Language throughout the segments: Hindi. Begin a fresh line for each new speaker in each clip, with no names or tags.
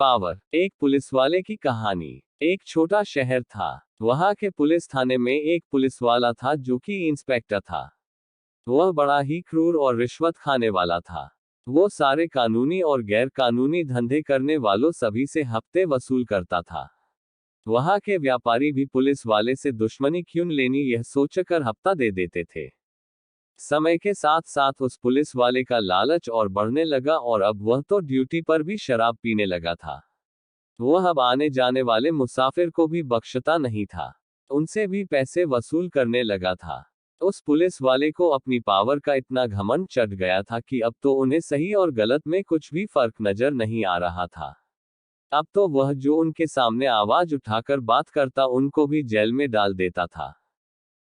पावर। एक पुलिस वाले की कहानी। एक छोटा शहर था। वहां के पुलिस थाने में एक पुलिस वाला था जो कि इंस्पेक्टर था। वह बड़ा ही क्रूर और रिश्वत खाने वाला था। वो सारे कानूनी और गैर कानूनी धंधे करने वालों सभी से हफ्ते वसूल करता था। वहां के व्यापारी भी पुलिस वाले से दुश्मनी क्यों लेनी यह सोचकर हफ्ता दे देते थे। समय के साथ साथ उस पुलिस वाले का लालच और बढ़ने लगा और अब वह तो ड्यूटी पर भी शराब पीने लगा था। वह अब आने जाने वाले मुसाफिर को भी बख्शता नहीं था। उनसे भी पैसे वसूल करने लगा था। उस पुलिस वाले को अपनी पावर का इतना घमंड चढ़ गया था कि अब तो उन्हें सही और गलत में कुछ भी फर्क नजर नहीं आ रहा था। अब तो वह जो उनके सामने आवाज उठाकर बात करता उनको भी जेल में डाल देता था।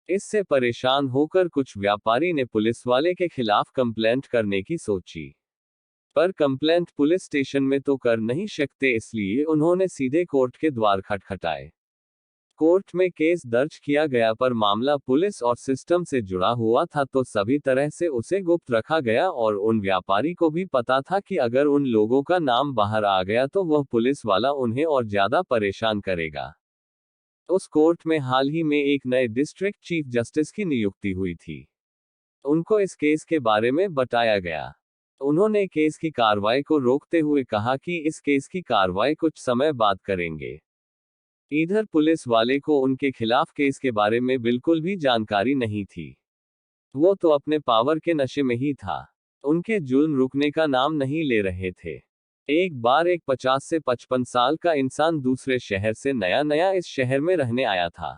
इससे परेशान होकर कुछ व्यापारी ने पुलिस वाले के खिलाफ कंप्लेंट करने की सोची। पर कंप्लेंट पुलिस स्टेशन में तो कर नहीं सकते, इसलिए उन्होंने सीधे कोर्ट के द्वार खटखटाए। कोर्ट में केस दर्ज किया गया पर मामला पुलिस और सिस्टम से जुड़ा हुआ था तो सभी तरह से उसे गुप्त रखा गया और उन व्यापारी को भी पता था कि अगर उन लोगों का नाम बाहर आ गया तो वह पुलिस वाला उन्हें और ज्यादा परेशान करेगा। उस कोर्ट में हाल ही में एक नए डिस्ट्रिक्ट चीफ जस्टिस की नियुक्ति हुई थी। उनको इस केस के बारे में बताया गया। उन्होंने केस की कार्रवाई को रोकते हुए कहा कि इस केस की कार्रवाई कुछ समय बाद करेंगे। इधर पुलिस वाले को उनके खिलाफ केस के बारे में बिल्कुल भी जानकारी नहीं थी। वो तो अपने पावर के नशे में ही था। उनके जुल्म रुकने का नाम नहीं ले रहे थे। एक बार एक 50 से 55 साल का इंसान दूसरे शहर से नया नया इस शहर में रहने आया था।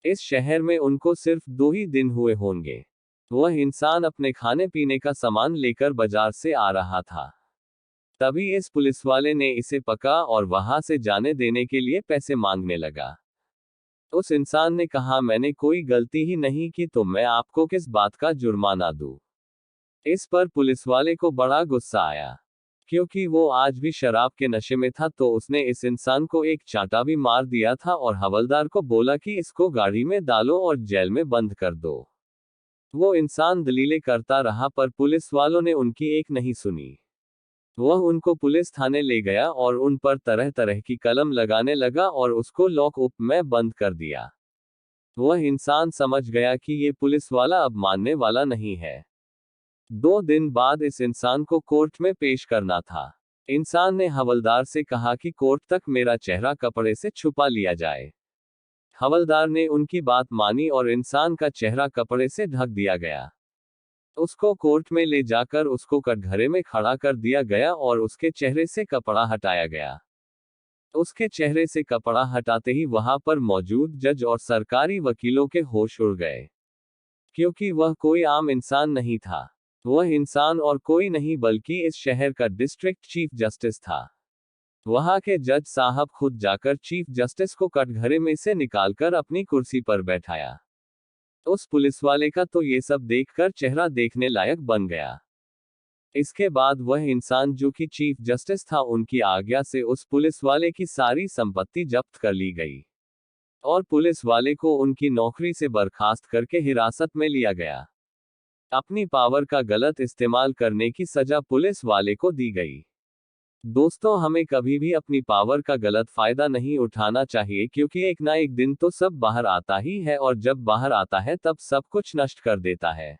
इस शहर में उनको सिर्फ 2 ही दिन हुए होंगे। वह इंसान अपने खाने पीने का सामान लेकर बाजार से आ रहा था। तभी इस पुलिस वाले ने इसे पकड़ा और वहां से जाने देने के लिए पैसे मांगने लगा। उस इंसान ने कहा, मैंने कोई गलती ही नहीं की तो मैं आपको किस बात का जुर्माना दूं। इस पर पुलिस वाले को बड़ा गुस्सा आया। क्योंकि वो आज भी शराब के नशे में था तो उसने इस इंसान को एक चांटा भी मार दिया था और हवलदार को बोला कि इसको गाड़ी में डालो और जेल में बंद कर दो। वो इंसान दलीलें करता रहा पर पुलिस वालों ने उनकी एक नहीं सुनी। वह उनको पुलिस थाने ले गया और उन पर तरह तरह की कलम लगाने लगा और उसको लॉक अप में बंद कर दिया। वह इंसान समझ गया कि ये पुलिस वाला अब मानने वाला नहीं है। 2 दिन बाद इस इंसान को कोर्ट में पेश करना था। इंसान ने हवलदार से कहा कि कोर्ट तक मेरा चेहरा कपड़े से छुपा लिया जाए। हवलदार ने उनकी बात मानी और इंसान का चेहरा कपड़े से ढक दिया गया। उसको कोर्ट में ले जाकर उसको कटघरे में खड़ा कर दिया गया और उसके चेहरे से कपड़ा हटाया गया। उसके चेहरे से कपड़ा हटाते ही वहां पर मौजूद जज और सरकारी वकीलों के होश उड़ गए। क्योंकि वह कोई आम इंसान नहीं था। वह इंसान और कोई नहीं बल्कि इस शहर का डिस्ट्रिक्ट चीफ जस्टिस था। वहां के जज साहब खुद जाकर चीफ जस्टिस को कटघरे में से निकालकर अपनी कुर्सी पर बैठाया। उस पुलिस वाले का तो ये सब देखकर चेहरा देखने लायक बन गया। इसके बाद वह इंसान जो कि चीफ जस्टिस था उनकी आज्ञा से उस पुलिस वाले की सारी संपत्ति जब्त कर ली गई और पुलिस वाले को उनकी नौकरी से बर्खास्त करके हिरासत में लिया गया। अपनी पावर का गलत इस्तेमाल करने की सजा पुलिस वाले को दी गई। दोस्तों, हमें कभी भी अपनी पावर का गलत फायदा नहीं उठाना चाहिए क्योंकि एक ना एक दिन तो सब बाहर आता ही है और जब बाहर आता है तब सब कुछ नष्ट कर देता है।